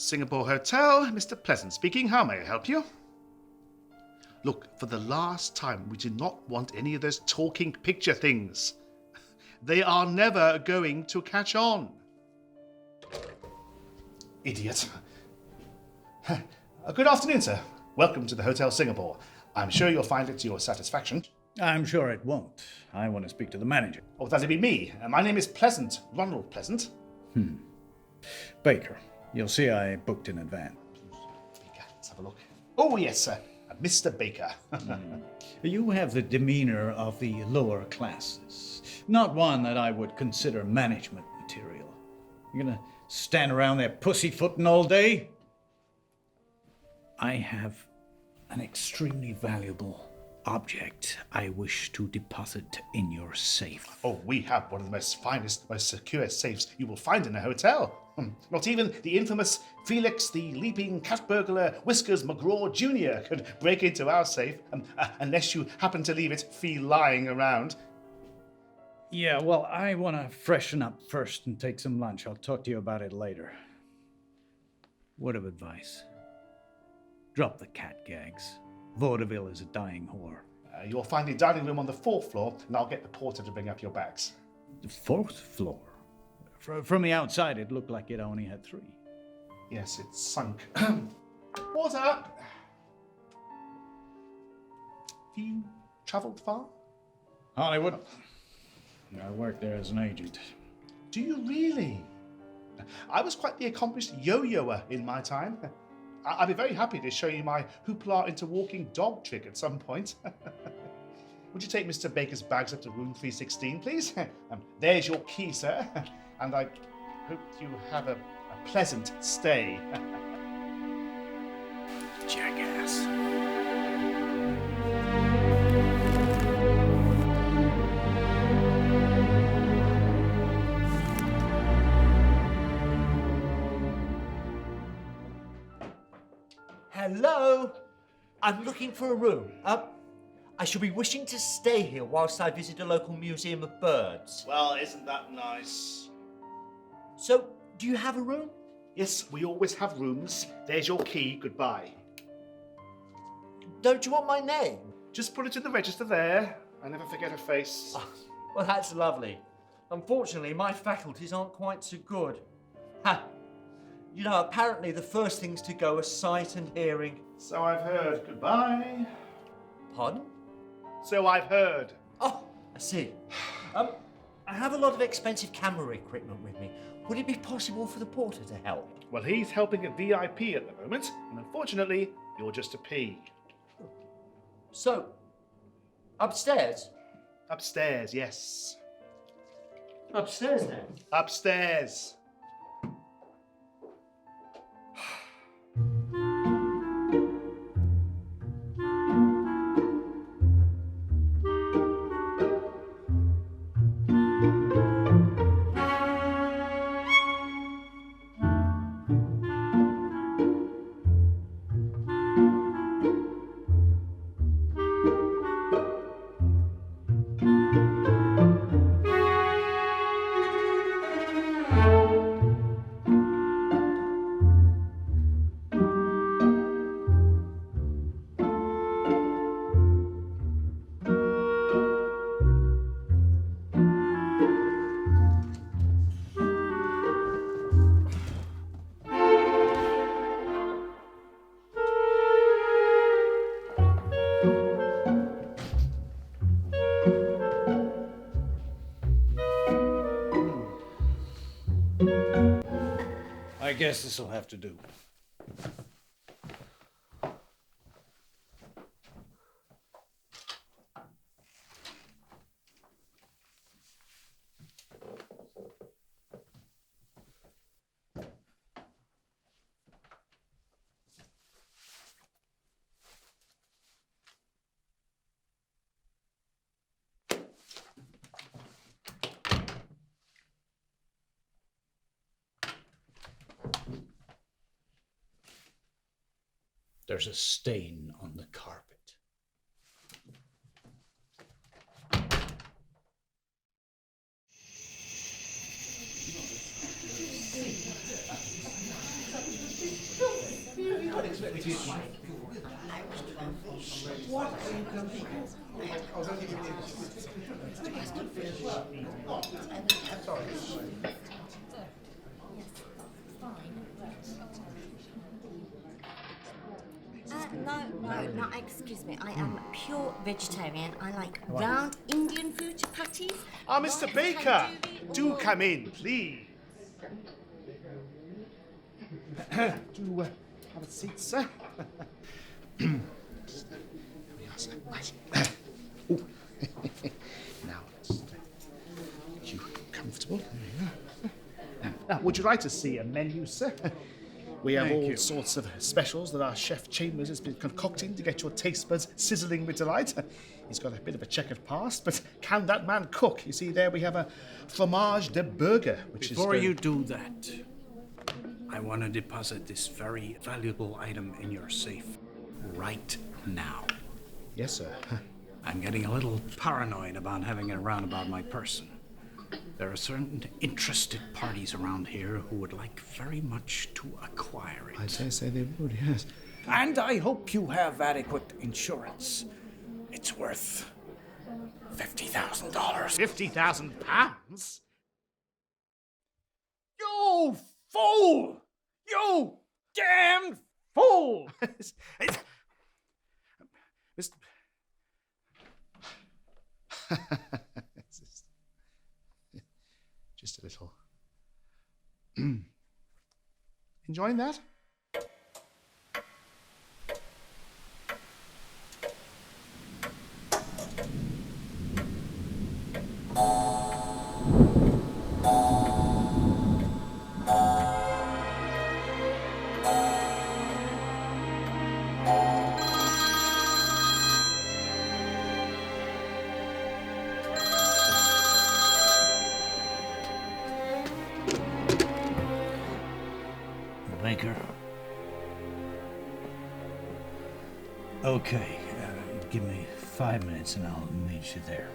Singapore Hotel, Mr. Pleasant speaking. How may I help you? Look, for the last time, we do not want any of those talking picture things. They are never going to catch on. Idiot. Good afternoon, sir. Welcome to the Hotel Singapore. I'm sure you'll find it to your satisfaction. I'm sure it won't. I want to speak to the manager. Oh, that'll be me. My name is Pleasant, Ronald Pleasant. Baker, you'll see I booked in advance. Baker, let's have a look. Oh, yes, sir. Mr. Baker. You have the demeanor of the lower classes. Not one that I would consider management material. You're gonna stand around there pussyfooting all day? I have an extremely valuable object I wish to deposit in your safe. Oh, we have one of the most finest, most secure safes you will find in a hotel. Not even the infamous Felix the Leaping Cat Burglar Whiskers McGraw Jr. could break into our safe, unless you happen to leave it lying around. Yeah, well, I want to freshen up first and take some lunch. I'll talk to you about it later. Word of advice. Drop the cat gags. Vaudeville is a dying whore. You'll find the dining room on the 4th floor, and I'll get the porter to bring up your bags. The 4th floor? From the outside, it looked like it only had 3. Yes, it's sunk. Porter! Have you travelled far? Hollywood. I worked there as an agent. Do you really? I was quite the accomplished yo-yoer in my time. I'd be very happy to show you my hoopla into walking dog trick at some point. Would you take Mr. Baker's bags up to room 316, please? There's your key, sir. And I hope you have a pleasant stay. Jackass. Hello? I'm looking for a room. I shall be wishing to stay here whilst I visit a local museum of birds. Well, isn't that nice? So, do you have a room? Yes, we always have rooms. There's your key. Goodbye. Don't you want my name? Just put it in the register there. I never forget a face. Oh, well, that's lovely. Unfortunately, my faculties aren't quite so good. Ha! You know, apparently the first things to go are sight and hearing. So I've heard. Goodbye. Pardon? So I've heard. Oh, I see. I have a lot of expensive camera equipment with me. Would it be possible for the porter to help? Well, he's helping a VIP at the moment, and unfortunately, you're just a P. So, upstairs? Upstairs, yes. Upstairs then? Upstairs. I guess this'll have to do. There's a stain on the carpet. No, excuse me. I am pure vegetarian. I like round Indian food patties. Ah, Mr. Baker, do come in, please. Do have a seat, sir. Here we are, sir. Nice. Ooh. Now, let's get you comfortable. There you go. Now, would you like to see a menu, sir? We have all sorts of specials that our chef Chambers has been concocting to get your taste buds sizzling with delight. He's got a bit of a checkered past, but can that man cook? You see, there we have a fromage de burger, which Before is... you do that, I want to deposit this very valuable item in your safe right now. Yes, sir. I'm getting a little paranoid about having it around about my person. There are certain interested parties around here who would like very much to acquire it. I dare say they would, yes. And I hope you have adequate insurance. It's worth $50,000. £50,000? You fool! You damn fool! Mr. Just a little. Enjoying that? Baker. Okay, give me 5 minutes and I'll meet you there.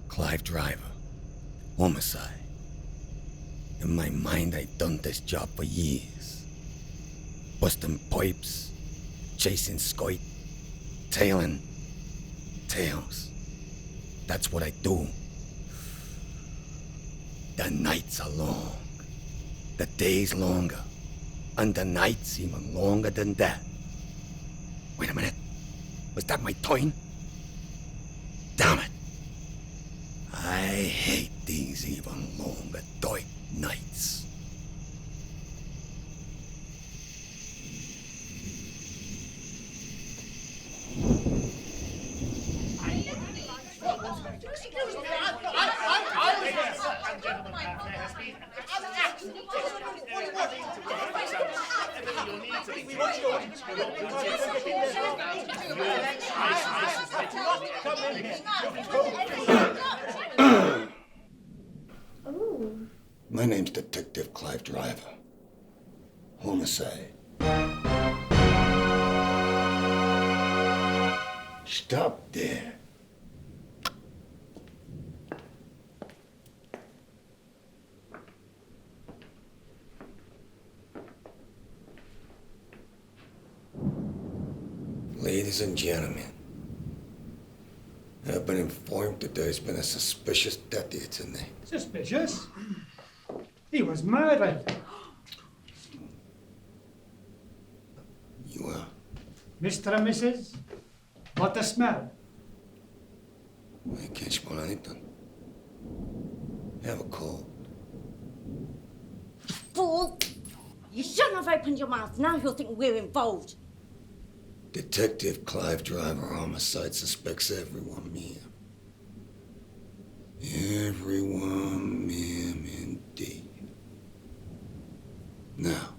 Clive Driver. Homicide. In my mind, I'd done this job for years. Busting pipes, chasing scoit, tailing tails. That's what I do. The nights are long. The days longer. And the nights even longer than that. Wait a minute. Was that my time? Damn it. I hate these even longer dark nights. My name's Detective Clive Driver. Homicide. Stop there. Ladies and gentlemen, I've been informed that there's been a suspicious death here tonight. Suspicious? He was murdered. You are? Mr. and Mrs. What the smell? I can't smell anything. Have a cold. Fool! You shouldn't have opened your mouth. Now he'll think we're involved. Detective Clive Driver, homicide, suspects everyone, ma'am. Everyone, ma'am, indeed. Now,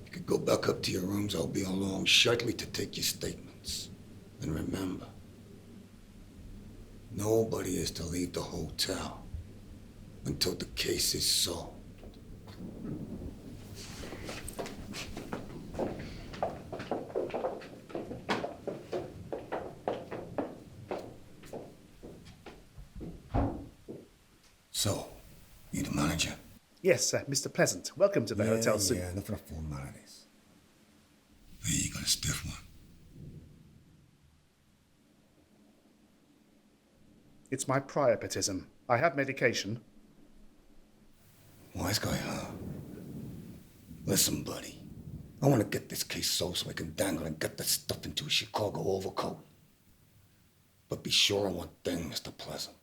you could go back up to your rooms. I'll be along shortly to take your statements. And remember, nobody is to leave the hotel until the case is solved. So, you the manager? Yes, Mr. Pleasant. Welcome to the hotel. Yeah, enough of the formalities. Hey, you got a stiff one. It's my priapism. I have medication. Wise guy, huh? Listen, buddy. I want to get this case solved so I can dangle and get that stuff into a Chicago overcoat. But be sure of one thing, Mr. Pleasant.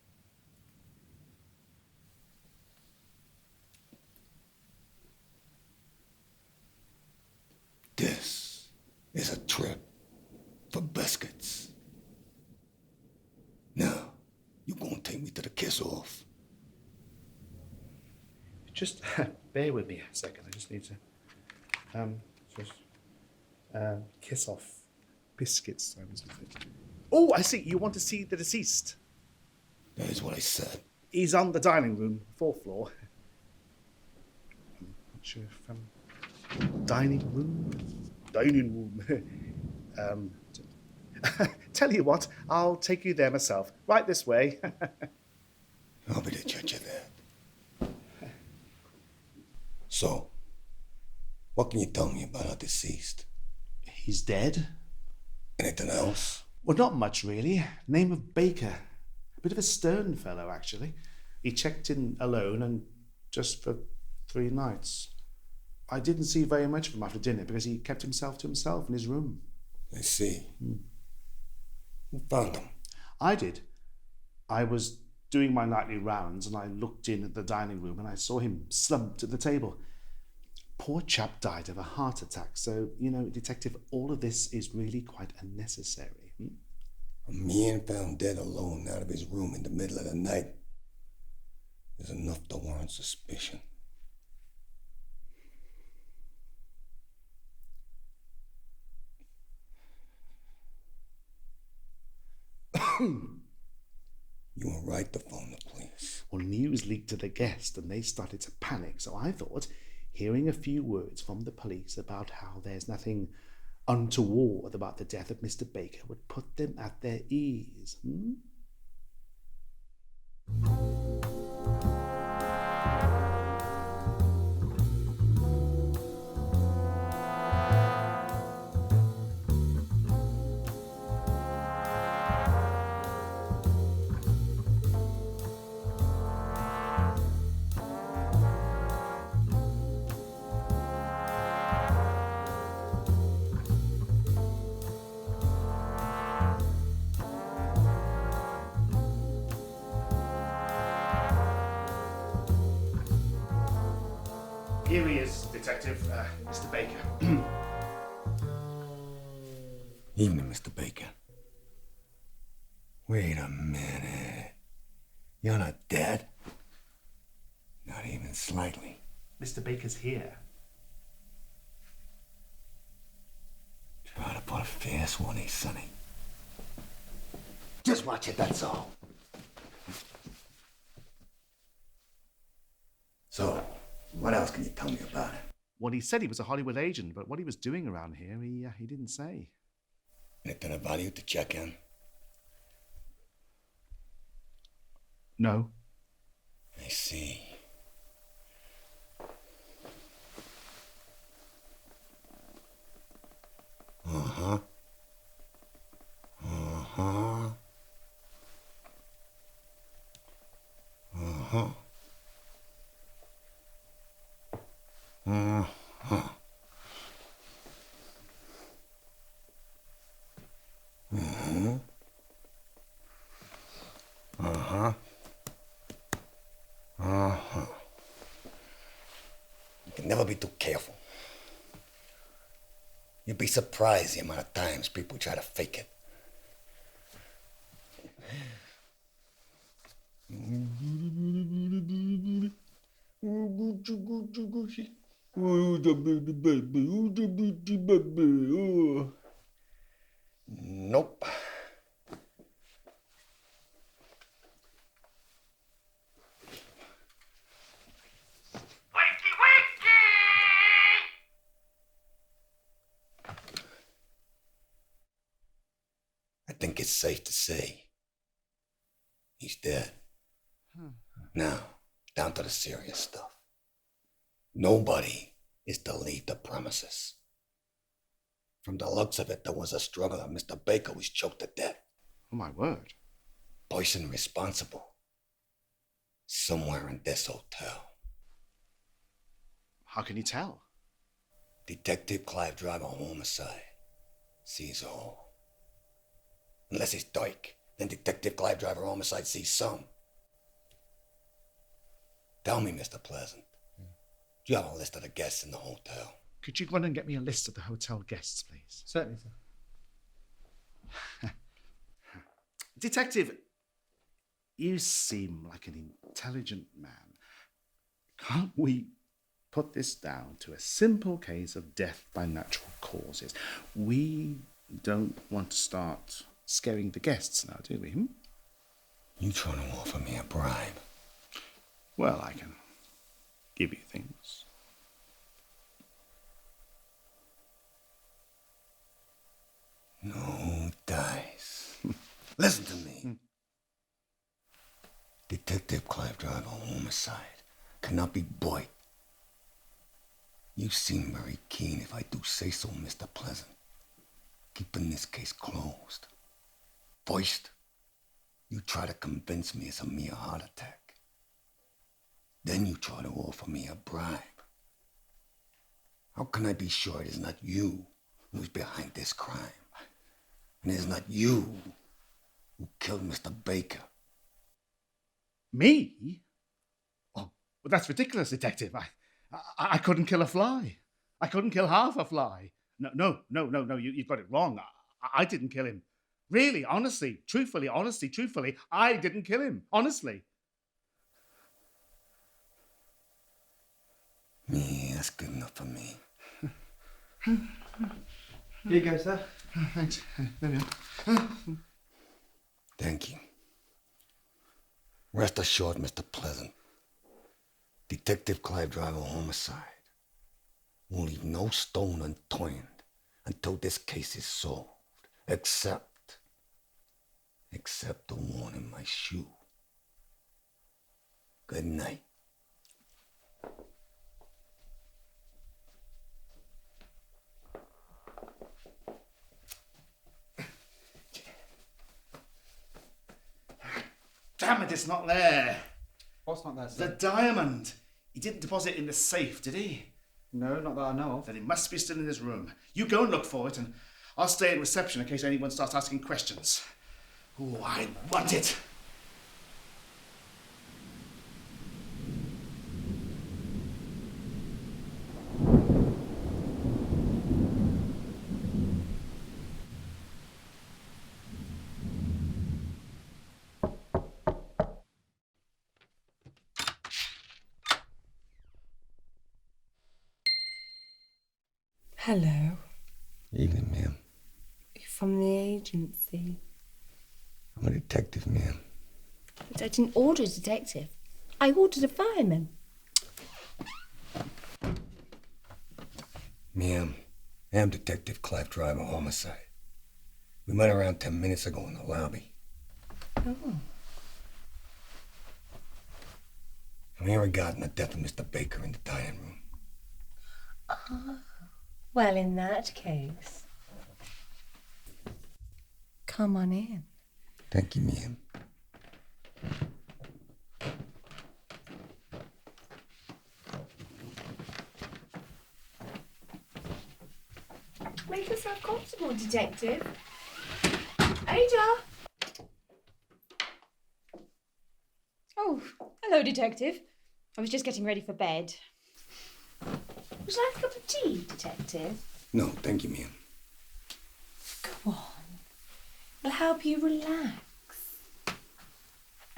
This is a trip for biscuits. Now, you gonna take me to the kiss-off. Just bear with me a second. I just need to kiss off biscuits. Oh, I see. You want to see the deceased? That is what I said. He's on the dining room, 4th floor. I'm not sure if dining room. Tell you what, I'll take you there myself. Right this way. I'll be the judge of that. So, what can you tell me about our deceased? He's dead. Anything else? Well, not much really. Name of Baker. A bit of a stern fellow, actually. He checked in alone and just for 3 nights. I didn't see very much of him after dinner because he kept himself to himself in his room. I see. Who found him? I did. I was doing my nightly rounds and I looked in at the dining room and I saw him slumped at the table. Poor chap died of a heart attack, so, Detective, all of this is really quite unnecessary. A man found dead alone out of his room in the middle of the night is enough to warrant suspicion. You were right to phone the police. Well, news leaked to the guest and they started to panic, so I thought hearing a few words from the police about how there's nothing untoward about the death of Mr. Baker would put them at their ease. Here he is, Detective, Mr. Baker. Evening, Mr. Baker. Wait a minute. You're not dead? Not even slightly. Mr. Baker's here. Try to put a fierce one, eh, Sonny? Just watch it, that's all. So, what else can you tell me about it? Well, he said he was a Hollywood agent, but what he was doing around here, he didn't say. Anything of value to check in? No. I see. Uh-huh. Uh-huh. Uh-huh. Uh-huh. Uh-huh. Uh-huh. Uh-huh. You can never be too careful. You'd be surprised the amount of times people try to fake it. Nope. I think it's safe to say he's dead. Now, down to the serious stuff. Nobody is to leave the premises. From the looks of it, there was a struggle and Mr. Baker was choked to death. Oh, my word. Person responsible. Somewhere in this hotel. How can you tell? Detective Clive Driver, homicide. Sees all. Unless he's dyke, then Detective Clive Driver, homicide sees some. Tell me, Mr. Pleasant, do you have a list of the guests in the hotel? Could you go on and get me a list of the hotel guests, please? Certainly, sir. Detective, you seem like an intelligent man. Can't we put this down to a simple case of death by natural causes? We don't want to start scaring the guests now, do we? You trying to offer me a bribe? Well, I can give you things. No dice. Listen to me. Detective Clive Driver, homicide, cannot be bought. You seem very keen, if I do say so, Mr. Pleasant, keeping this case closed. First, you try to convince me it's a mere heart attack. Then you try to offer me a bribe. How can I be sure it is not you who's behind this crime? And it is not you who killed Mr. Baker? Me? Oh, well, that's ridiculous, Detective. I couldn't kill a fly. I couldn't kill half a fly. No, you've got it wrong. I didn't kill him. Really, honestly, truthfully, I didn't kill him. Honestly. Yeah, that's good enough for me. Here you go, sir. Thanks. There we are. Thank you. Rest assured, Mr. Pleasant, Detective Clive Driver, homicide, will leave no stone unturned until this case is solved, except the one in my shoe. Good night. Damn it, it's not there. What's not there, sir? The diamond. He didn't deposit it in the safe, did he? No, not that I know of. Then it must be still in his room. You go and look for it, and I'll stay at reception in case anyone starts asking questions. Oh, I want it. Hello. Evening, ma'am. You're from the agency. I'm a detective, ma'am. But I didn't order a detective. I ordered a fireman. Ma'am, I am Detective Clive Driver, homicide. We met around 10 minutes ago in the lobby. Oh. I'm here regarding the death of Mr. Baker in the dining room. Ah. Well, in that case, come on in. Thank you, ma'am. Make yourself comfortable, detective. Ada! Oh, hello, detective. I was just getting ready for bed. Would you like a cup of tea, detective? No, thank you, ma'am. Go on. It'll help you relax.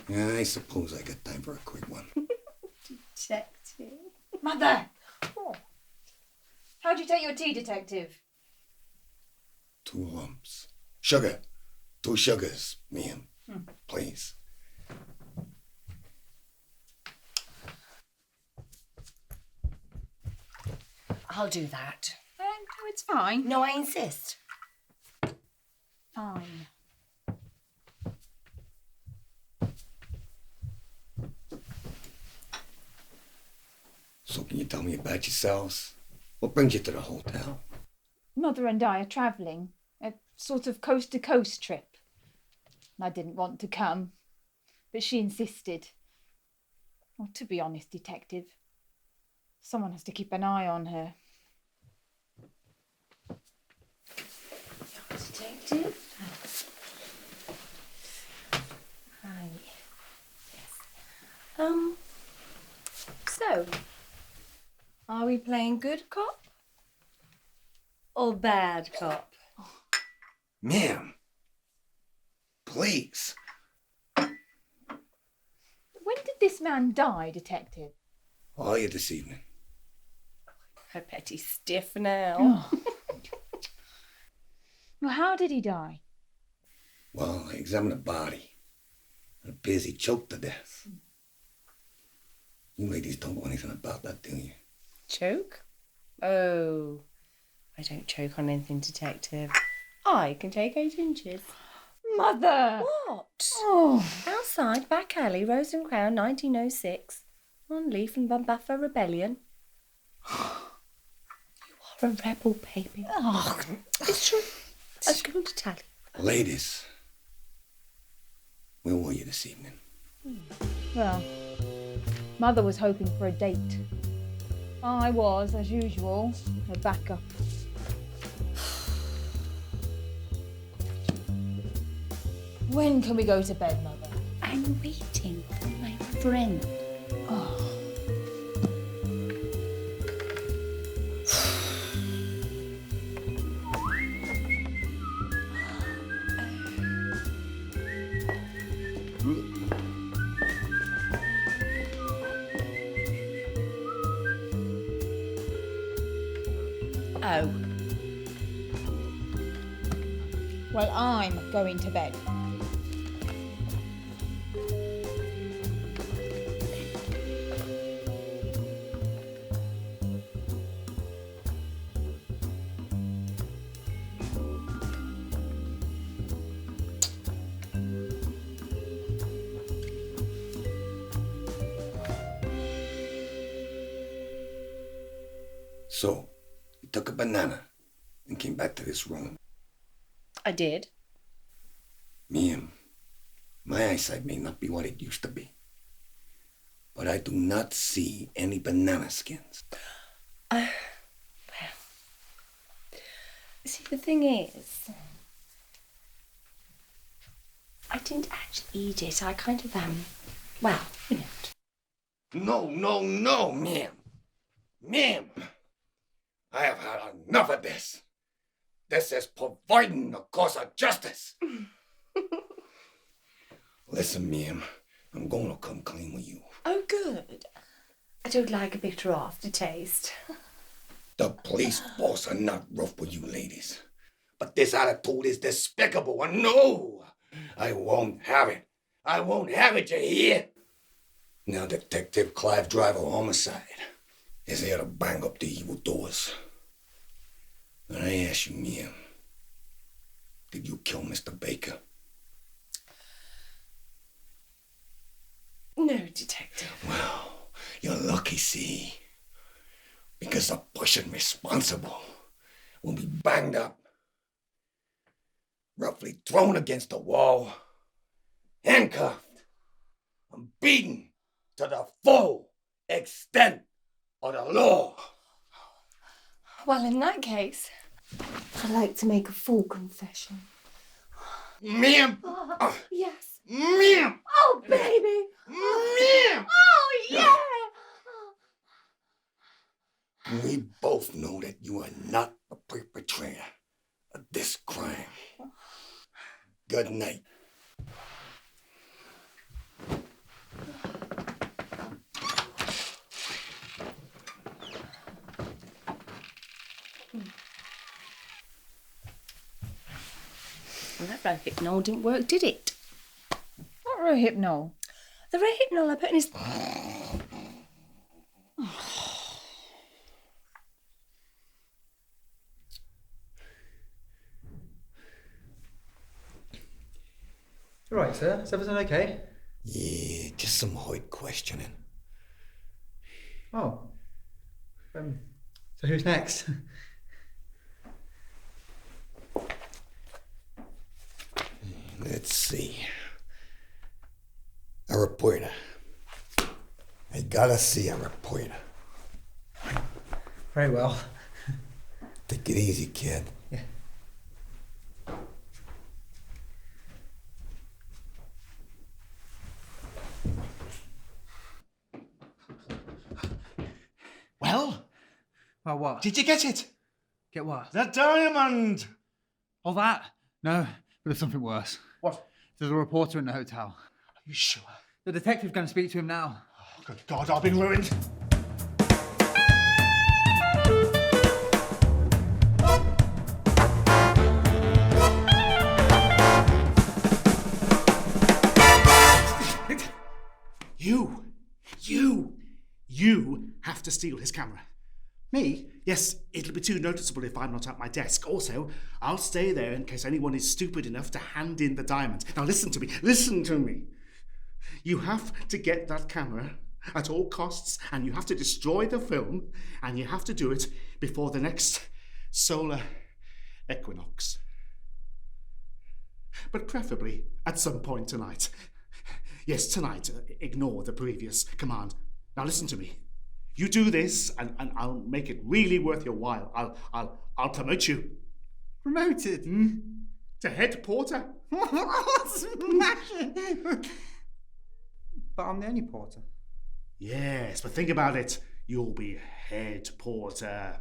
Yeah, I suppose I got time for a quick one. Detective. Mother! Oh. How'd you take your tea, detective? 2 lumps. Sugar. 2 sugars, ma'am. Please. I'll do that. No, it's fine. No, I insist. Fine. So can you tell me about yourselves? What brings you to the hotel? Mother and I are travelling. A sort of coast-to-coast trip. I didn't want to come, but she insisted. Well, to be honest, detective, someone has to keep an eye on her. Detective? Hi. Yes. So, are we playing good cop or bad cop? Ma'am, please. When did this man die, detective? Earlier this evening. I bet he's stiff now. Oh. Well, how did he die? Well, I examined the body. It appears he choked to death. You ladies don't know anything about that, do you? Choke? Oh, I don't choke on anything, detective. I can take 8 inches. Mother! What? Oh. Outside, back alley, Rose and Crown, 1906. On leave from Bumbuffalo Rebellion. You are a rebel, baby. Oh. It's true. I was going to tell you. Ladies, where were you this evening? Well, Mother was hoping for a date. I was, as usual, her backup. When can we go to bed, Mother? I'm waiting for my friend. Oh. Oh. Well, I'm going to bed. So, you took a banana and came back to this room. I did. Ma'am, my eyesight may not be what it used to be, but I do not see any banana skins. Well, see, the thing is, I didn't actually eat it. I kind of, well, you know. No, ma'am. Ma'am, I have had enough of this. This is providing the cause of justice. Listen, ma'am, I'm going to come clean with you. Oh, good. I don't like a bitter aftertaste. The police force are not rough with you ladies. But this attitude is despicable, and no, I won't have it. I won't have it, you hear? Now Detective Clive Driver, homicide, is here to bang up the evildoers. And I ask you, Micheal, did you kill Mr. Baker? No, Detective. Well, you're lucky, see? Because the person responsible will be banged up, roughly thrown against the wall, handcuffed, and beaten to the full extent of the law. Well, in that case, I'd like to make a full confession. Ma'am! Yes. Ma'am! Oh, baby! Ma'am! Oh, yeah! We both know that you are not the perpetrator of this crime. Good night. Well, that Rohypnol didn't work, did it? What Rohypnol? The Rohypnol I put in his... All right, sir. Is everything okay? Yeah, just some hard questioning. Oh. So who's next? Let's see. A reporter. I gotta see a reporter. Very well. Take it easy, kid. Yeah. Well, Well, what? did you get it? Get what? The diamond! All that? No, but there's something worse. What? There's a reporter in the hotel. Are you sure? The detective's going to speak to him now. Oh, good God, I've been ruined. You have to steal his camera. Me? Yes, it'll be too noticeable if I'm not at my desk. Also, I'll stay there in case anyone is stupid enough to hand in the diamond. Now listen to me. You have to get that camera at all costs, and you have to destroy the film, and you have to do it before the next solar equinox. But preferably at some point tonight. Yes, tonight. Ignore the previous command. Now listen to me. You do this, and I'll make it really worth your while. I'll promote you. Promoted? To head porter. Smashing! But I'm the only porter. Yes, but think about it. You'll be head porter.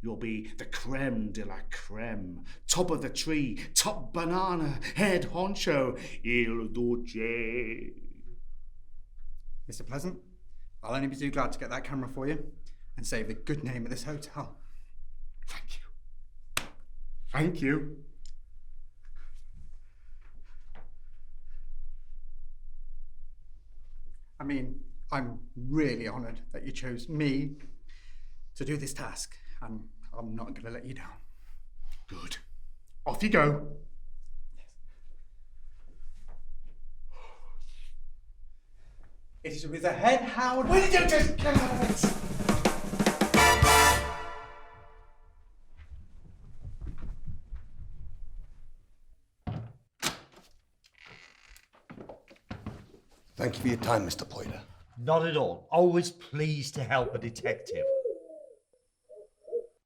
You'll be the creme de la creme. Top of the tree, top banana, head honcho, il duce. Mr. Pleasant, I'll only be too glad to get that camera for you and save the good name of this hotel. Thank you. I mean, I'm really honoured that you chose me to do this task, and I'm not going to let you down. Good. Off you go. It is with a head held... Will you just get out of it? Thank you for your time, Mr. Poiter. Not at all. Always pleased to help a detective.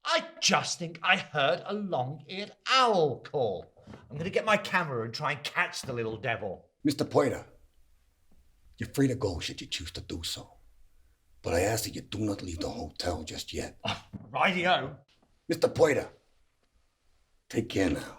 I just think I heard a long-eared owl call. I'm going to get my camera and try and catch the little devil. Mr. Poiter, you're free to go should you choose to do so. But I ask that you do not leave the hotel just yet. Oh, rightio. Mr. Poiter, take care now.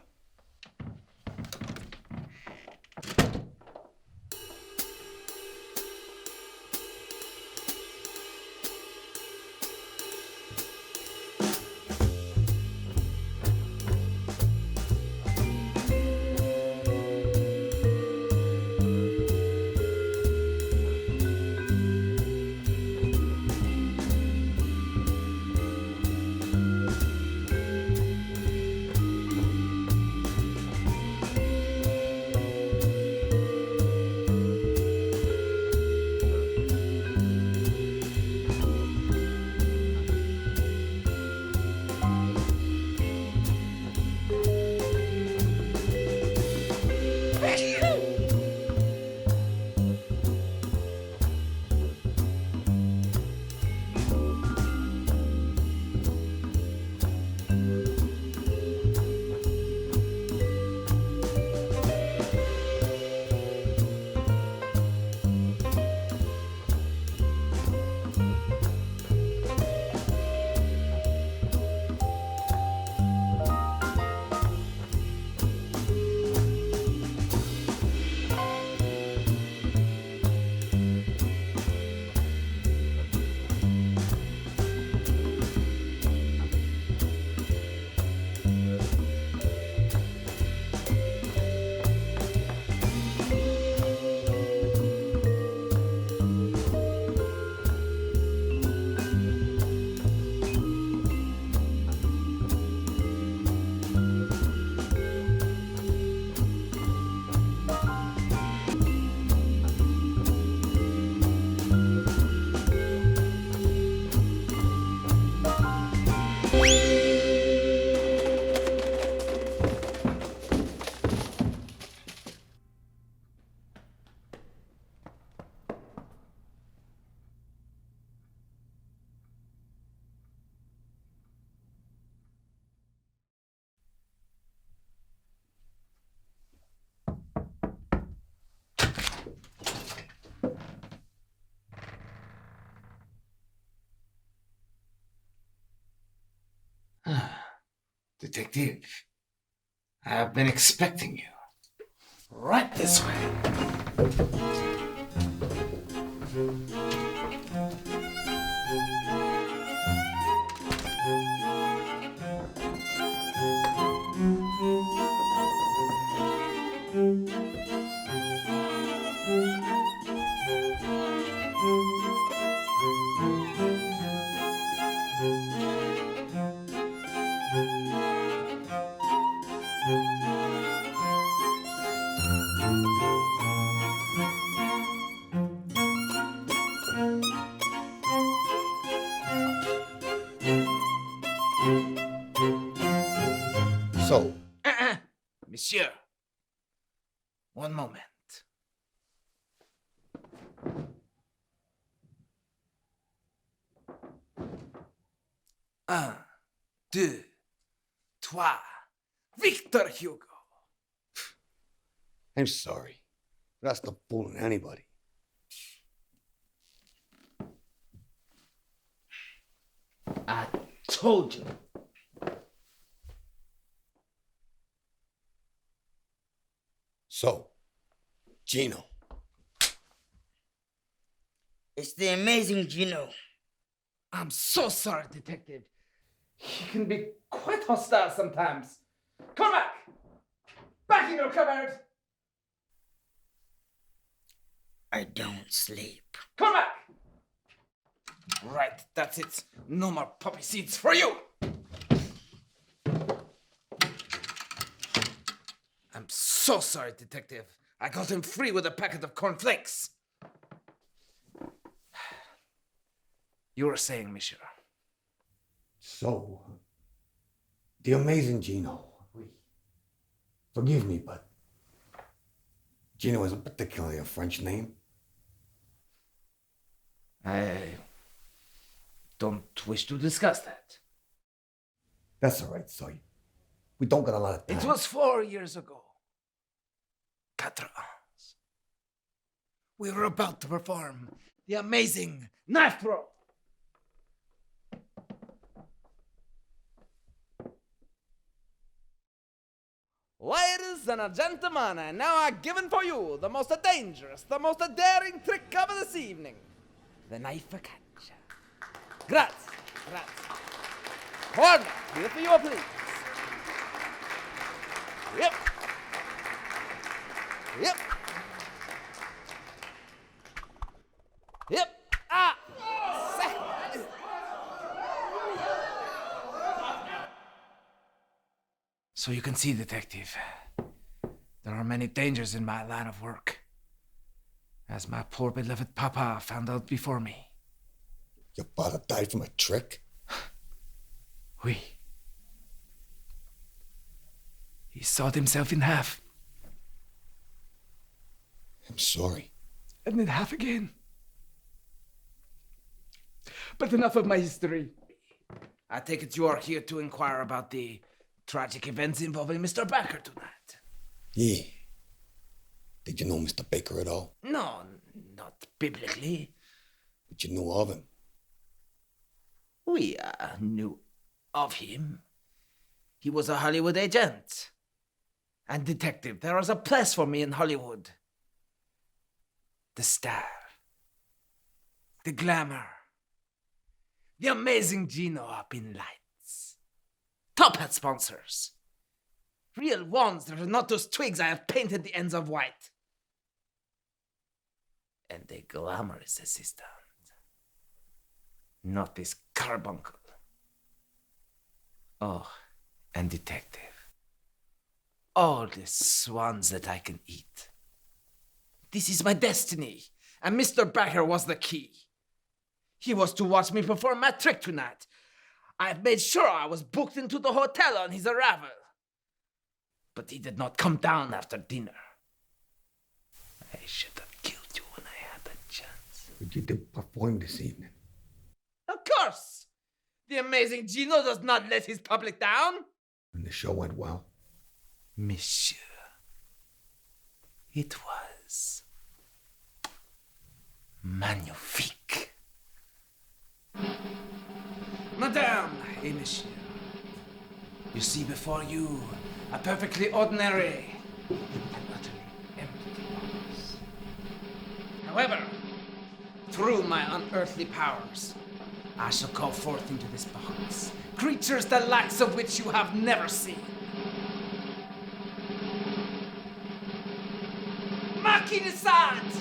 Detective, I have been expecting you. Right this way. So, Monsieur, one moment. 1, 2, 3. Victor Hugo. I'm sorry. That's the fooling anybody. I told you. So, Gino. It's the amazing Gino. I'm so sorry, Detective. He can be quite hostile sometimes. Come back! Back in your cupboard! I don't sleep. Come back! Right, that's it. No more poppy seeds for you! I'm so sorry, Detective. I got him free with a packet of cornflakes. You were saying, Micheal. So, the amazing Gino. Forgive me, but Gino isn't particularly a French name. I don't wish to discuss that. That's all right, Soy. We don't got a lot of time. It was 4 years ago. 4 ans. We were about to perform the amazing knife throw. Ladies and gentlemen, and now I given for you the most dangerous, the most daring trick of this evening. The knife catch. Grazie, grazie. Corner, if you please. Yep. Yep. Yep. Ah! So you can see, Detective, there are many dangers in my line of work, as my poor beloved papa found out before me. Your father died from a trick? Oui. He sawed himself in half. I'm sorry. And in half again. But enough of my history. I take it you are here to inquire about the tragic events involving Mr. Baker tonight. Yeah. Did you know Mr. Baker at all? No, not biblically. But you knew of him? We knew of him. He was a Hollywood agent. And Detective, there is a place for me in Hollywood. The star. The glamour. The amazing Gino up in lights. Top hat sponsors. Real ones that are not those twigs I have painted the ends of white. And a glamorous assistant. Not this carbuncle. Oh, and Detective. All the swans that I can eat. This is my destiny, and Mr. Baker was the key. He was to watch me perform my trick tonight. I have made sure I was booked into the hotel on his arrival. But he did not come down after dinner. I should have killed you when I had the chance. But you did perform this evening. Of course! The amazing Gino does not let his public down. And the show went well. Monsieur, it was magnifique. Madame et monsieur, You see before you a perfectly ordinary and utterly empty box. However, through my unearthly powers, I shall call forth into this box creatures the likes of which you have never seen. Machinissat!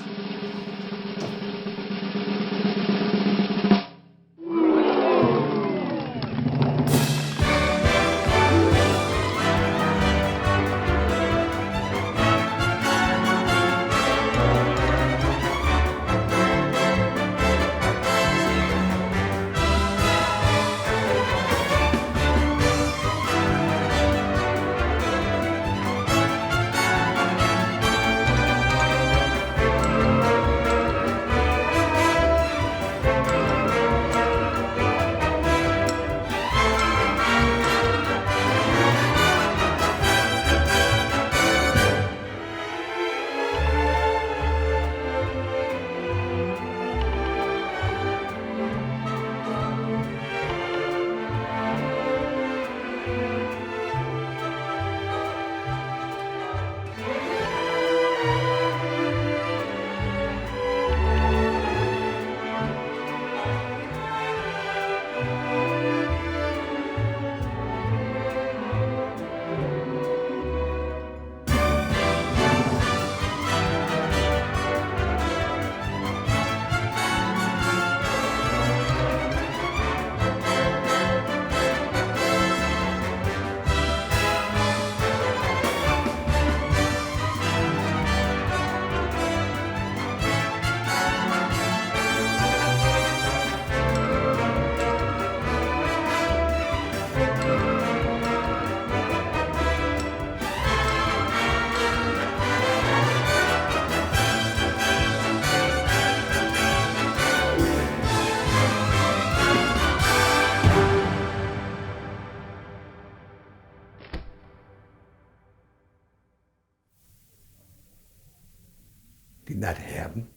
Did that happen?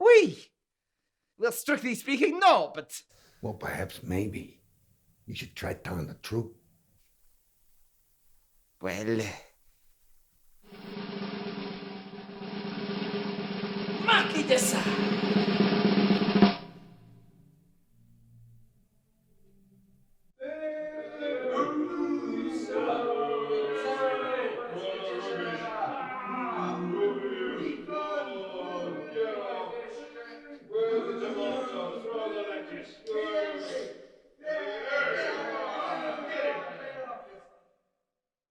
Oui! Well, strictly speaking, no, but... Well, perhaps maybe. You should try telling the truth. Well... Machinissat!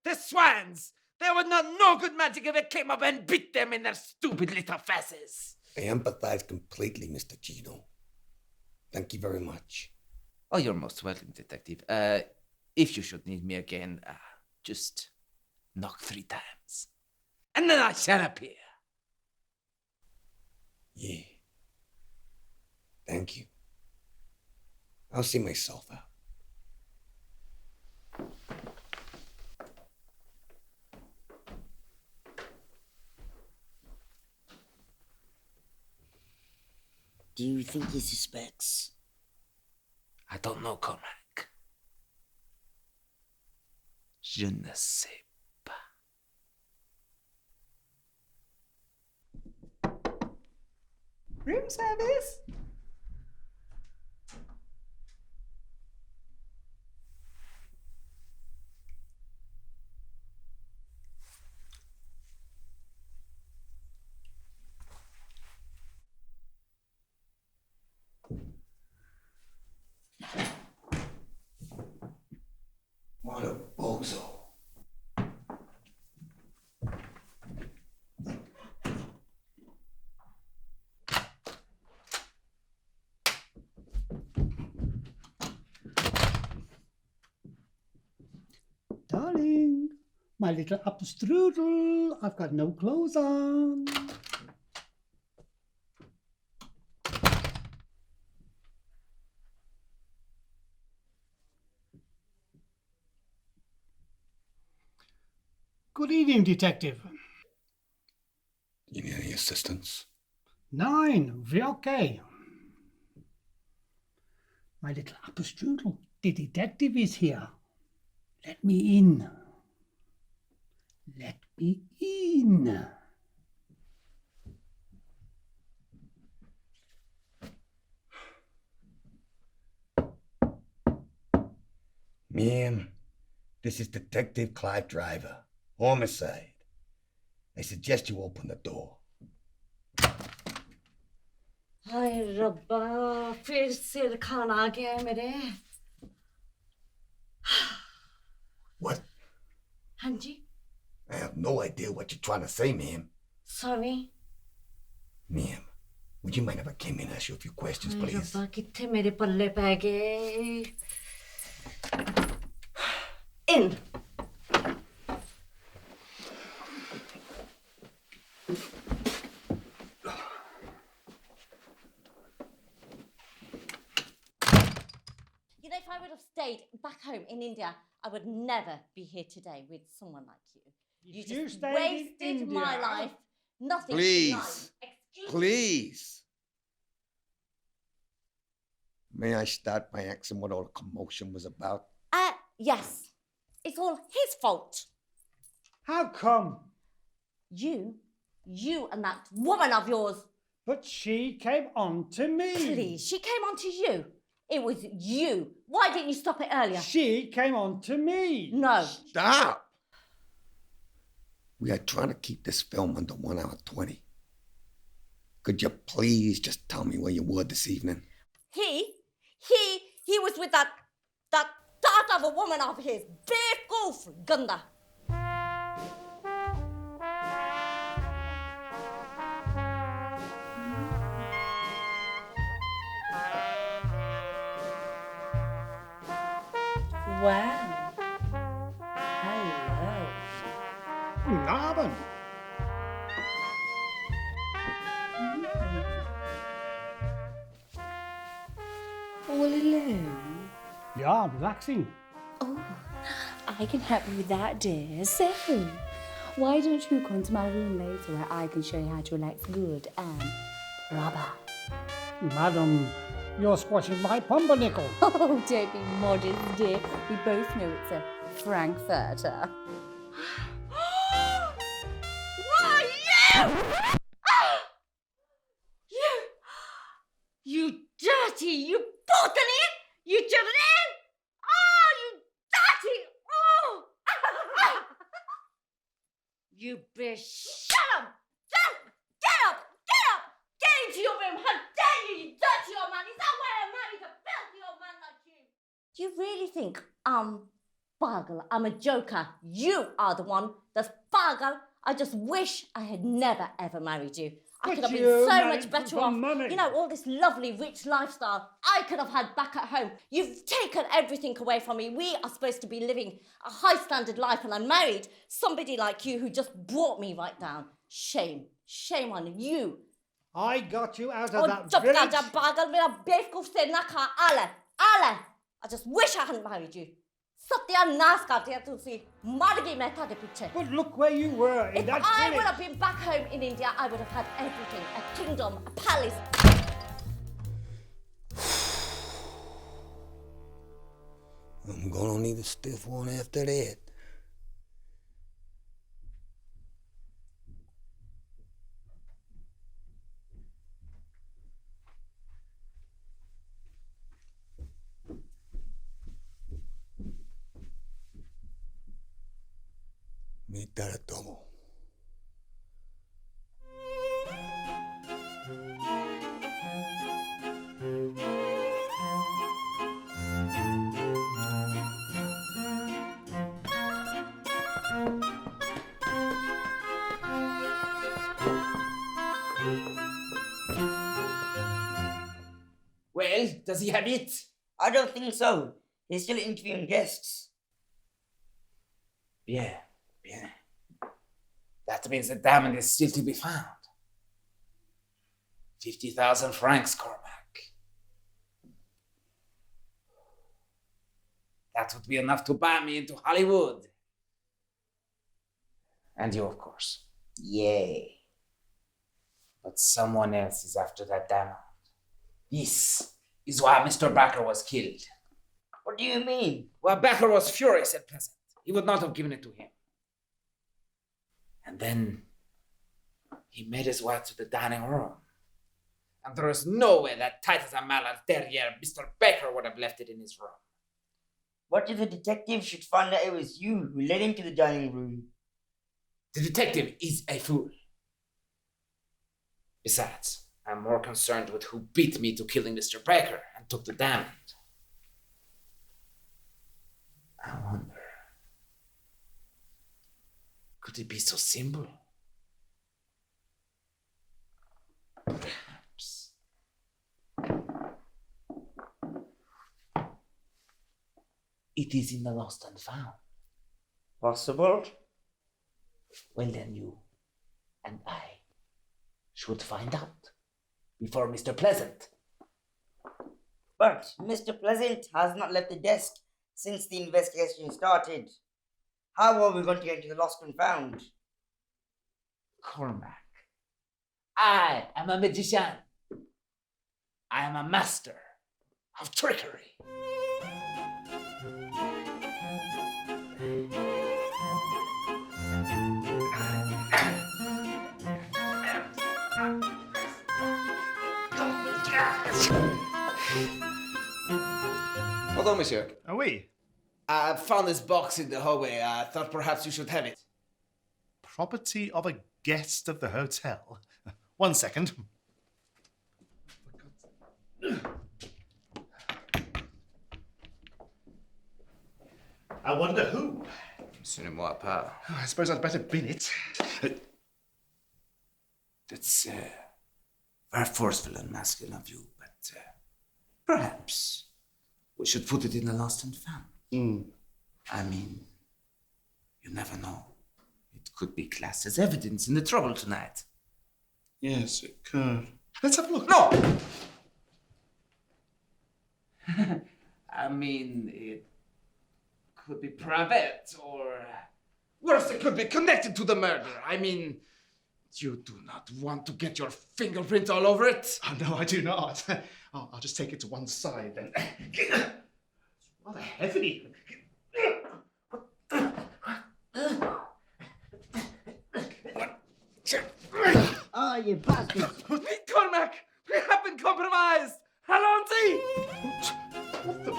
The swans! There was not no good magic if it came up and bit them in their stupid little faces. I empathize completely, Mr. Gino. Thank you very much. Oh, you're most welcome, Detective. If you should need me again, just knock 3 times. And then I shall appear. Yeah. Thank you. I'll see myself out. Do you think he suspects? I don't know, Cormac. Je ne sais pas. Room service? What a bozo. Darling, my little apple strudel, I've got no clothes on. Good evening, Detective. You need any assistance? 9, we okay. My little apple strudel, the detective is here. Let me in. Let me in. Ma'am, this is Detective Clive Driver. Homicide. I suggest you open the door. हाय रब्बा फिर सिर खाना आ गया है मेरे What? हाँ जी I have no idea what you're trying to say, ma'am. sorry Ma'am, would you mind if I came in and ask you a few questions, hi please? रब्बा कित्थे मेरे पल्ले पै गए in You know, if I would have stayed back home in India, I would never be here today with someone like you. You just wasted my life. Nothing. Please. Please. May I start by asking what all the commotion was about? Yes. It's all his fault. How come? You and that woman of yours. But she came on to me. Please, she came on to you. It was you. Why didn't you stop it earlier? She came on to me. No. Stop! We are trying to keep this film under 1 hour 20. Could you please just tell me where you were this evening? He was with that tart of a woman of his. Beef goof, Gunda. Wow. Hello. Guten Abend. All alone? Yeah, I'm relaxing. Oh, I can help you with that, dear. So, why don't you come to my room later where I can show you how to relax good and proper? Madam, you're squashing my pumpernickel. Oh, don't be modest, dear. We both know it's a Frankfurter. Why, you dirty, you botany, you Jabrin! Oh, you dirty! Oh! You bitch! Shut up! Get up! Get into your room! How dare you, you dirty old man! Is that why I married a filthy old man like you? Do you really think Pagal? I'm a joker. You are the one that's Pagal. I just wish I had never ever married you. I could have been so much better off. Money. You know, all this lovely, rich lifestyle I could have had back at home. You've taken everything away from me. We are supposed to be living a high standard life, and I married somebody like you who just brought me right down. Shame. Shame on you. I got you out of that village. I just wish I hadn't married you. But look where you were in If that I village. would have been back home in India, I would have had everything. A kingdom, a palace. I'm gonna need a stiff one after that. Mitad todo. Well, does he have it? I don't think so. He's still interviewing guests. Bien. That means the diamond is still to be found. 50,000 francs, Cormac. That would be enough to buy me into Hollywood. And you, of course. Yay. But someone else is after that diamond. This is why Mr. Baker was killed. What do you mean? Well, Baker was furious at present. he would not have given it to him. And then he made his way to the dining room. And there is no way that tight as a Mallard terrier, Mr. Baker would have left it in his room. What if the detective should find out it was you who led him to the dining room? The detective is a fool. Besides, I'm more concerned with who beat me to killing Mr. Baker and took the diamond. I wonder, could it be so simple? Perhaps. It is in the lost and found. Possible? Well, then you and I should find out before Mr. Pleasant. But Mr. Pleasant has not left the desk since the investigation started. How are we going to get to the lost and found? Cormac, I am a magician. I am a master of trickery. Hold on, monsieur. Are we? I found this box in the hallway. I thought perhaps you should have it. Property of a guest of the hotel. 1 second. I wonder who. Absolument pas. I suppose I'd better bin it. That's very forceful and masculine of you, but perhaps we should put it in the lost and found. I mean, you never know. It could be classed as evidence in the trouble tonight. Yes, it could. Let's have a look. No! I mean, it could be private, or worse, it could be connected to the murder. I mean, you do not want to get your fingerprint all over it? Oh, no, I do not. Oh, I'll just take it to one side then. It's rather heavy. Oh, you bastard! Cormac, we have been compromised. Allons-y! What the...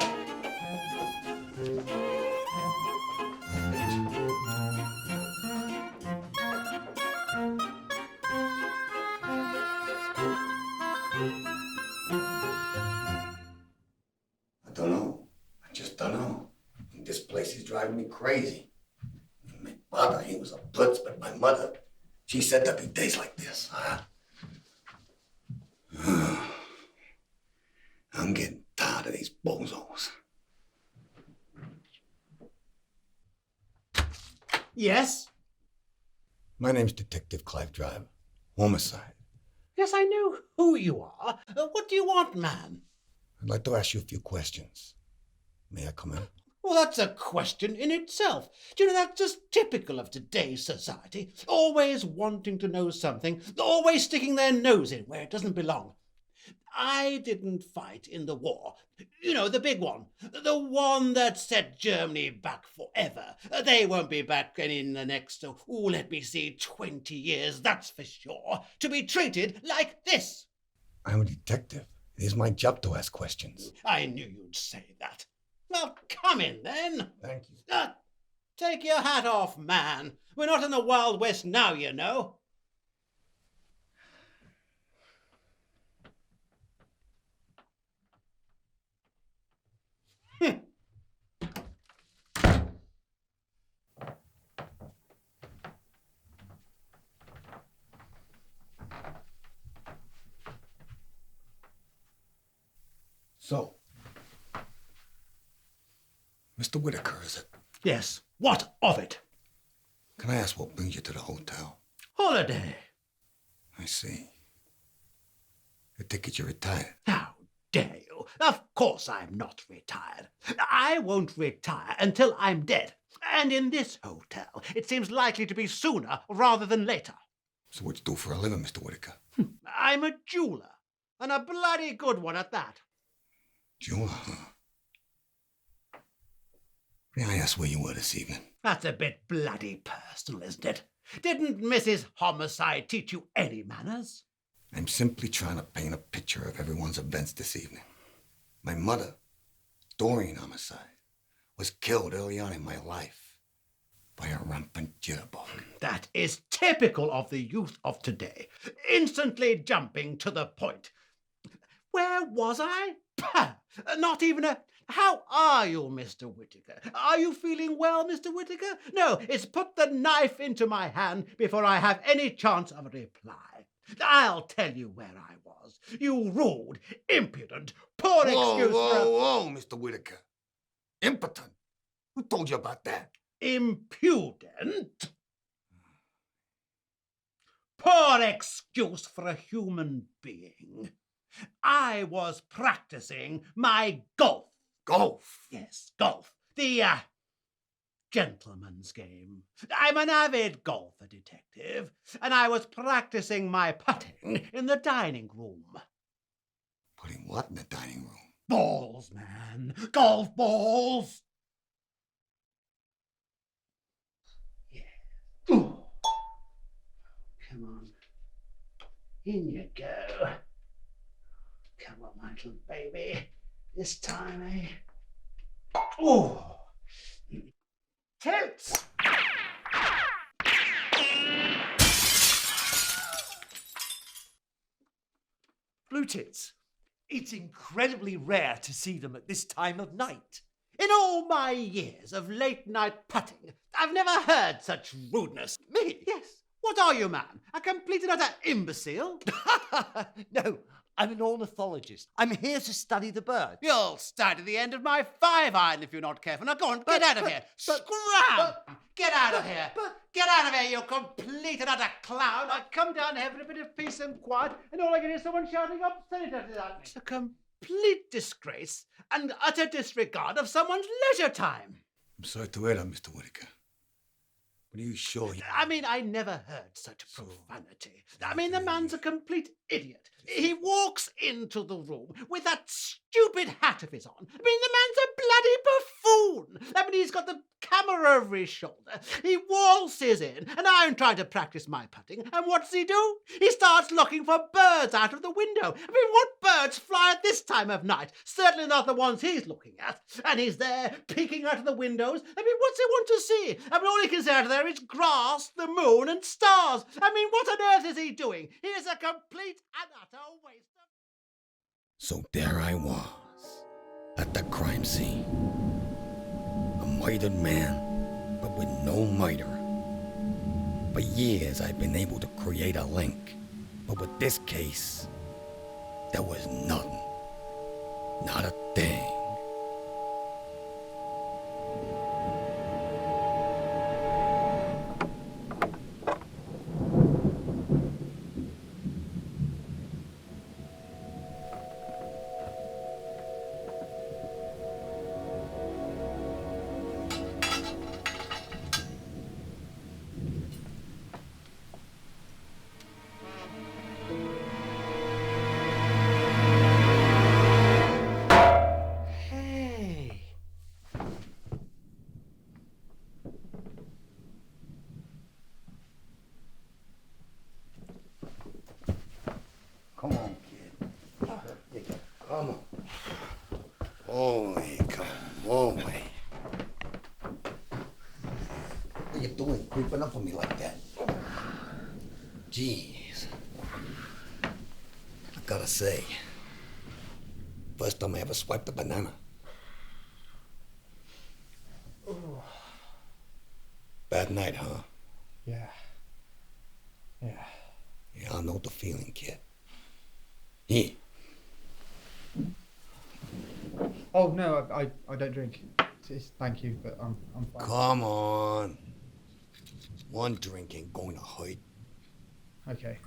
I don't know. I just don't know. This place is driving me crazy. My father, he was a putz, but my mother, she said there'd be days like this. I'm getting tired of these bozos. Yes? My name's Detective Clive Driver. Homicide. Yes, I know who you are. What do you want, man? I'd like to ask you a few questions. May I come in? Well, that's a question in itself. Do you know, that's just typical of today's society. Always wanting to know something, always sticking their nose in where it doesn't belong. I didn't fight in the war. You know, the big one. The one that set Germany back forever. They won't be back in the next, let me see, 20 years, that's for sure. To be treated like this. I'm a detective. It is my job to ask questions. I knew you'd say that. Well, come in then. Thank you. Take your hat off, man. We're not in the Wild West now, you know. So, Mr. Whitaker, is it? Yes. What of it? Can I ask what brings you to the hotel? Holiday. I see. I take it you're retired. How dare you? Of course I'm not retired. I won't retire until I'm dead. And in this hotel, it seems likely to be sooner rather than later. So what you do for a living, Mr. Whitaker? I'm a jeweler, and a bloody good one at that. Jeweler, huh? May I ask where you were this evening? That's a bit bloody personal, isn't it? Didn't Mrs. Homicide teach you any manners? I'm simply trying to paint a picture of everyone's events this evening. My mother, Dorian Homicide, was killed early on in my life by a rampant jitterbug. That is typical of the youth of today, instantly jumping to the point. Where was I? Pah! Not even a... How are you, Mr. Whittaker? Are you feeling well, Mr. Whittaker? No, it's put the knife into my hand before I have any chance of a reply. I'll tell you where I was. You rude, impudent, poor excuse for a... Whoa, Mr. Whittaker. Impotent? Who told you about that? Impudent? Poor excuse for a human being. I was practicing my golf. Golf? Yes, golf. The, gentleman's game. I'm an avid golfer, detective, and I was practicing my putting in the dining room. Putting what in the dining room? Balls, man. Golf balls. Yeah. Ooh. Come on. In you go. Come on, my little baby. This time, eh? Oh! Tilts! Blue tits. It's incredibly rare to see them at this time of night. In all my years of late-night putting, I've never heard such rudeness. Me? Yes. What are you, man? A complete and utter imbecile? No, I'm an ornithologist. I'm here to study the birds. You'll study the end of my 5-iron if you're not careful. Now go on, get out of here. Scram! Get out of here. Get out of here, you complete and utter clown. I come down here for a bit of peace and quiet, and all I get is someone shouting obscenities at me. It's a complete disgrace and utter disregard of someone's leisure time. I'm sorry to hear that, Mr. Whittaker. But are you sure you... I mean, I never heard such profanity. I mean, the man's a complete idiot. He walks into the room with that stupid hat of his on. I mean, the man's a bloody buffoon. I mean, he's got the camera over his shoulder. He waltzes in, and I'm trying to practice my putting. And what does he do? He starts looking for birds out of the window. I mean, what birds fly at this time of night? Certainly not the ones he's looking at. And he's there, peeking out of the windows. I mean, what's he want to see? I mean, all he can see out of there is grass, the moon, and stars. I mean, what on earth is he doing? He is a complete and utter waste of... So there I was, at the crime scene. A murdered man, but with no murderer. For years I've been able to create a link, but with this case, there was nothing. Not a thing. Come on, kid. Come on. Holy, come on. What are you doing, creeping up on me like that? Jeez. I gotta say, first time I ever swiped a banana. Bad night, huh? Yeah. Yeah, I know the feeling, kid. Here. Oh no, I don't drink. Thank you, but I'm fine. Come on. One drink ain't going to hurt. Okay.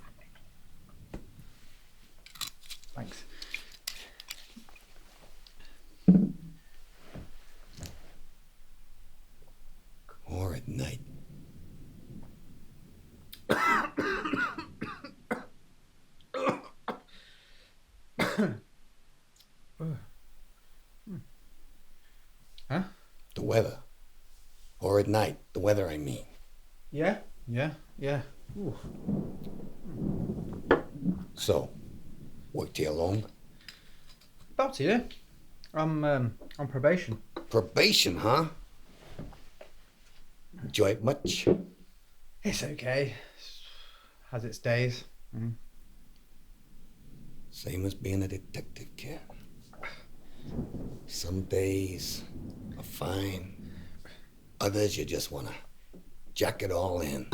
Thanks. Or at night. Huh? The weather. Or at night, the weather I mean. Yeah. Ooh. So, worked here long? About a year. I'm on probation. Probation, huh? Enjoy it much? It's okay. Has its days. Same as being a detective, kid. Some days are fine. Others you just wanna jack it all in.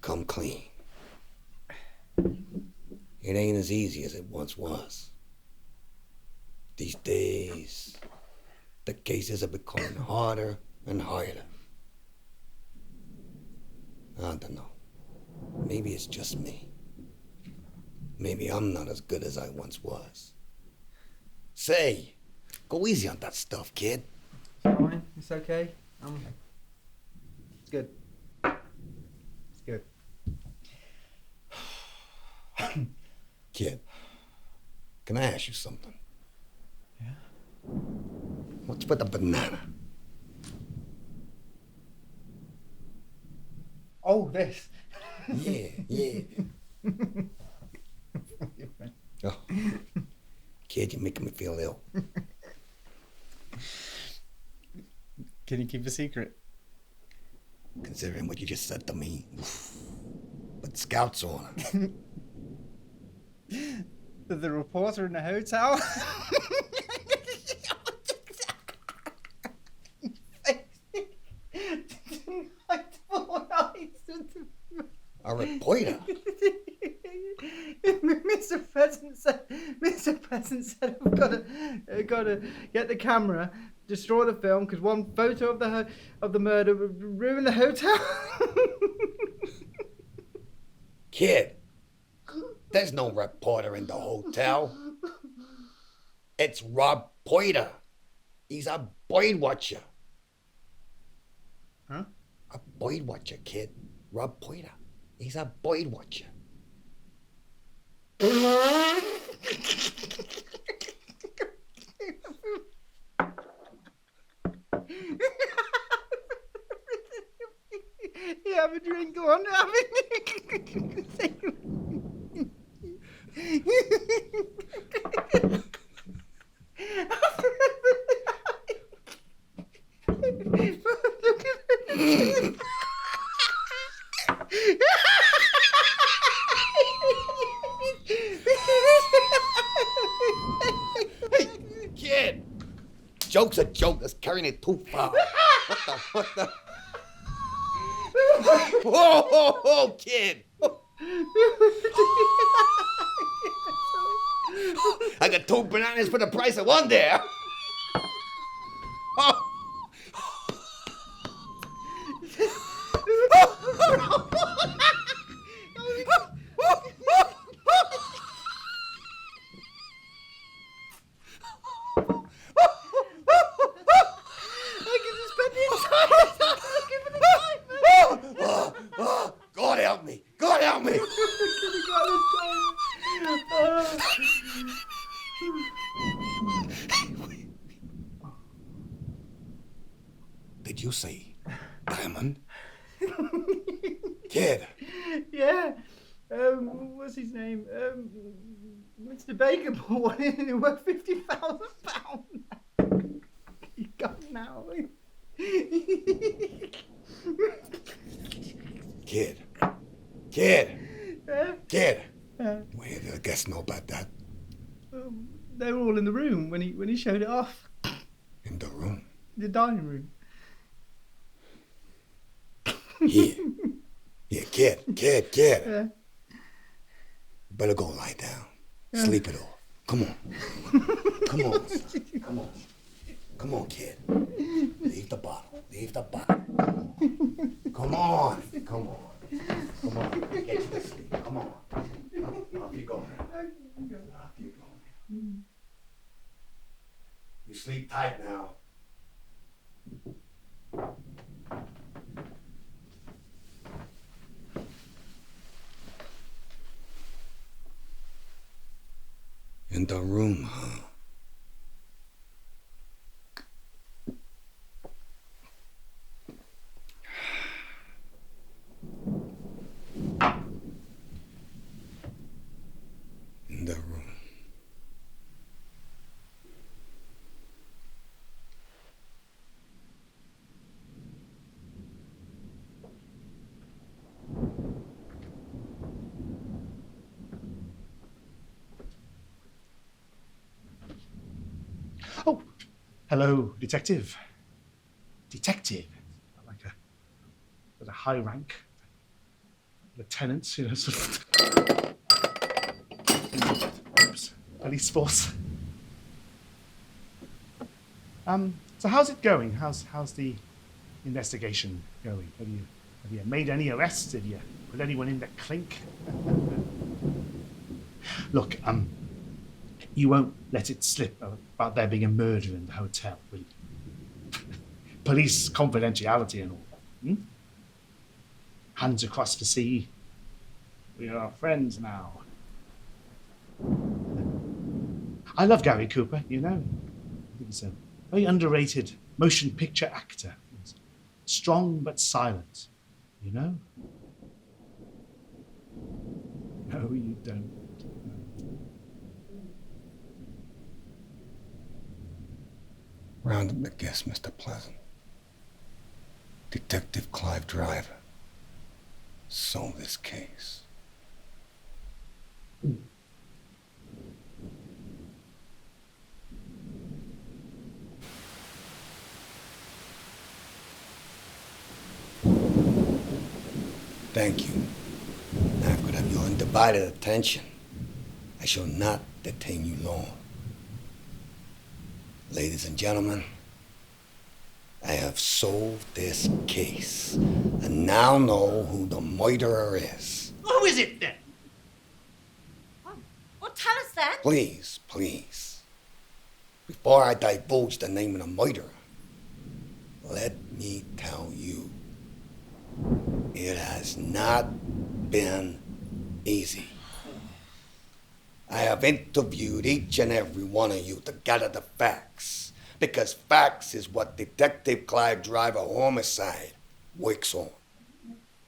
Come clean. It ain't as easy as it once was. These days, the cases are becoming harder and harder. I don't know. Maybe it's just me. Maybe I'm not as good as I once was. Say, go easy on that stuff, kid. Fine. It's okay. It's good. It's good. Kid, can I ask you something? Yeah. What's with the banana? Oh, this. Yeah. Oh. Kid, you're making me feel ill. Can you keep a secret? Considering what you just said to me. But scouts on it. The reporter in the hotel. A reporter? Mr. President said I've got to get the camera, destroy the film, because one photo of the murder would ruin the hotel. Kid, there's no reporter in the hotel. It's Rob Poiter. He's a bird watcher. Huh? A bird watcher, kid. Rob Poiter. He's a bird watcher. You have a drink, go on, have it. Kid! Joke's a joke. That's carrying it too far. What the? Whoa, kid! I got 2 bananas for the price of 1 there. Oh. God help me! God help me! Did you say diamond? Kid. Yeah. What's his name? Mr. Baker bought it and it worth £50,000. He got it now. Kid. Where did the guests know about that? They were all in the room when he showed it off. In the room? The dining room. Yeah, kid. Yeah. Better go lie down. Yeah. Sleep it off. Come on. Come on, kid. Leave the bottle. Come on. Get you to sleep. Come on. Off you go. You sleep tight now. In the room, huh? Hello, detective. Detective. Like a high rank. Lieutenants, you know, sort of. Oops. Police force. So how's it going? How's the investigation going? Have you made any arrests? Have you put anyone in the clink? Look, you won't let it slip about there being a murder in the hotel, will you? Police confidentiality and all that. Hands across the sea. We are friends now. I love Gary Cooper, you know. He's a very underrated motion picture actor. He's strong but silent, you know? No, you don't. Round up the guests, Mr. Pleasant. Detective Clive Driver solved this case. Thank you. Now I could have your undivided attention. I shall not detain you long. Ladies and gentlemen, I have solved this case and now know who the murderer is. Who is it then? Well, tell us then. Please, please, before I divulge the name of the murderer, let me tell you, it has not been easy. I have interviewed each and every one of you to gather the facts, because facts is what Detective Clive Driver homicide works on.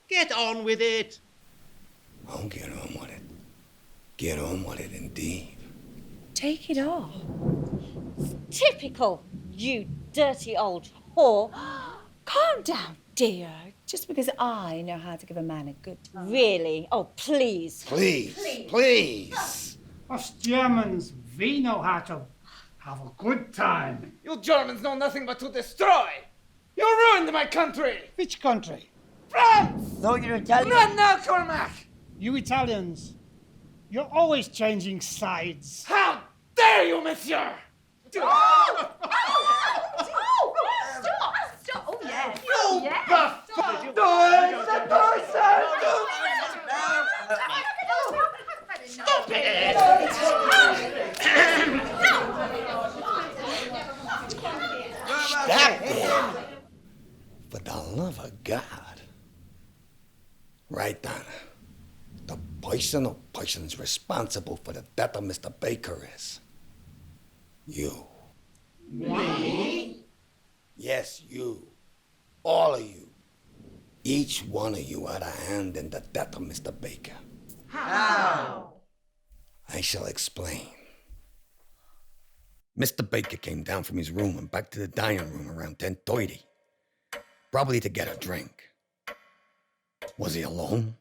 Get on with it. I'll get on with it. Get on with it indeed. Take it off. Typical, you dirty old whore. Calm down, dear. Just because I know how to give a man a good time. Really? Oh, please. Please, please. Us Germans, we know how to have a good time. You Germans know nothing but to destroy. You ruined my country. Which country? France! So you're Italian? Not now, Cormac! You Italians. You're always changing sides. How dare you, monsieur! Oh! Stop! Oh, yeah. You yeah. bastard! Stop it! Stop it! For the love of God. Right, Donna. The person or persons responsible for the death of Mr. Baker is you. Me? Yes, you. All of you. Each one of you had a hand in the death of Mr. Baker. How? I shall explain. Mr. Baker came down from his room and back to the dining room around 10:30, probably to get a drink. Was he alone?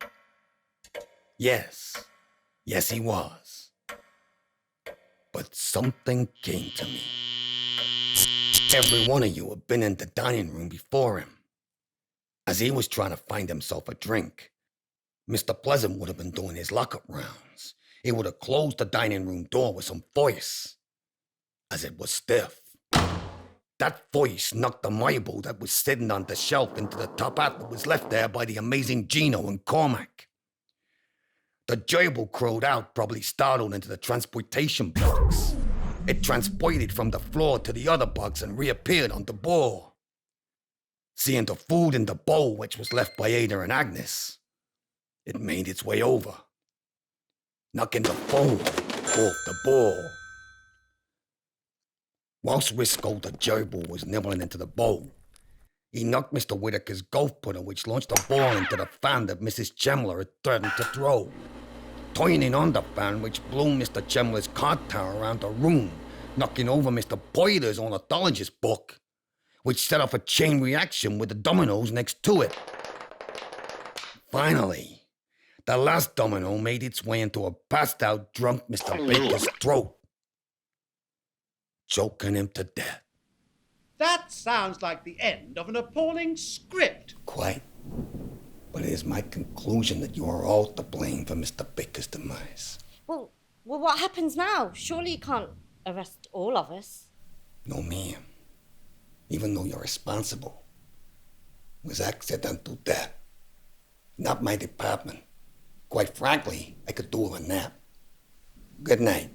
Yes. Yes, he was. But something came to me. Every one of you had been in the dining room before him. As he was trying to find himself a drink, Mr. Pleasant would have been doing his lockup rounds. He would have closed the dining room door with some force, as it was stiff. That voice knocked the marble that was sitting on the shelf into the top hat that was left there by the amazing Gino and Cormac. The gerbil crowed out, probably startled into the transportation box. It transported from the floor to the other box and reappeared on the bowl. Seeing the food in the bowl, which was left by Ada and Agnes, it made its way over, knocking the phone off the bowl. Whilst Risco, the gerbil, was nibbling into the bowl, he knocked Mr. Whitaker's golf putter, which launched the ball into the fan that Mrs. Chemler had threatened to throw, turning on the fan, which blew Mr. Chemler's card tower around the room, knocking over Mr. Poyder's ornithologist book, which set off a chain reaction with the dominoes next to it. Finally, the last domino made its way into a passed-out drunk Mr. Baker's throat, choking him to death. That sounds like the end of an appalling script. Quite. But it is my conclusion that you are all to blame for Mr. Baker's demise. Well, what happens now? Surely you can't arrest all of us. No, ma'am. Even though you're responsible, it was accidental death. Not my department. Quite frankly, I could do with a nap. Good night.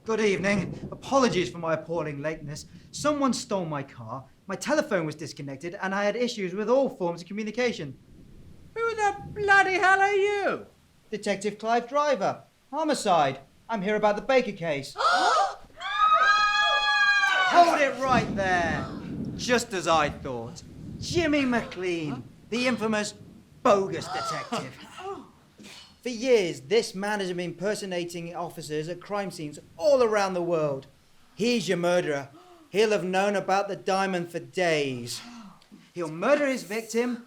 Good evening. Apologies for my appalling lateness. Someone stole my car, my telephone was disconnected, and I had issues with all forms of communication. Who the bloody hell are you? Detective Clive Driver. Homicide. I'm here about the Baker case. Hold it right there. Just as I thought. Jimmy McLean, the infamous bogus detective. For years, this man has been impersonating officers at crime scenes all around the world. He's your murderer. He'll have known about the diamond for days. He'll murder his victim,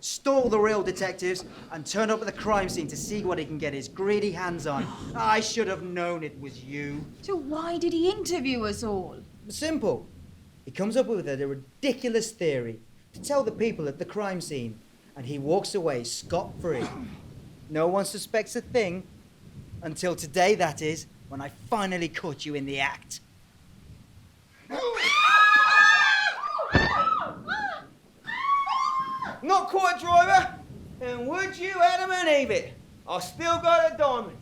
stall the real detectives, and turn up at the crime scene to see what he can get his greedy hands on. I should have known it was you. So why did he interview us all? Simple. He comes up with a ridiculous theory to tell the people at the crime scene, and he walks away scot-free. No one suspects a thing, until today, that is, when I finally caught you in the act. Not quite, driver. And would you Adam and Eve it? I still got a diamond.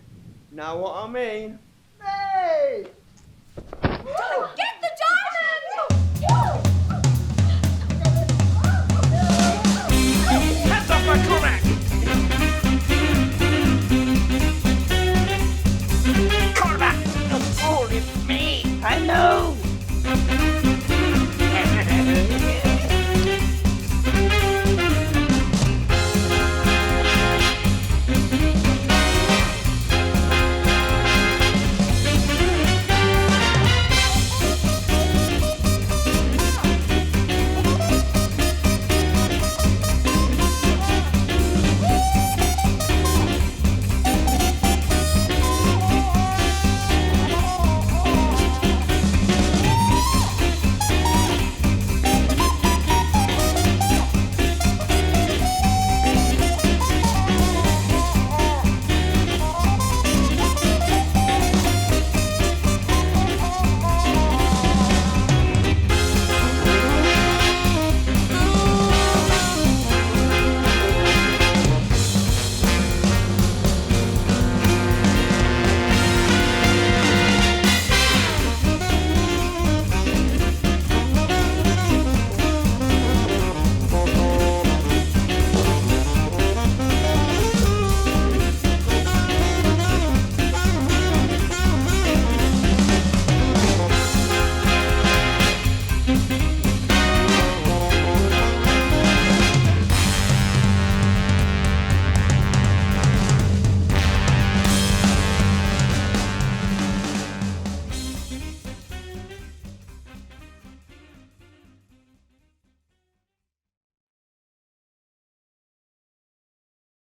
Know what I mean?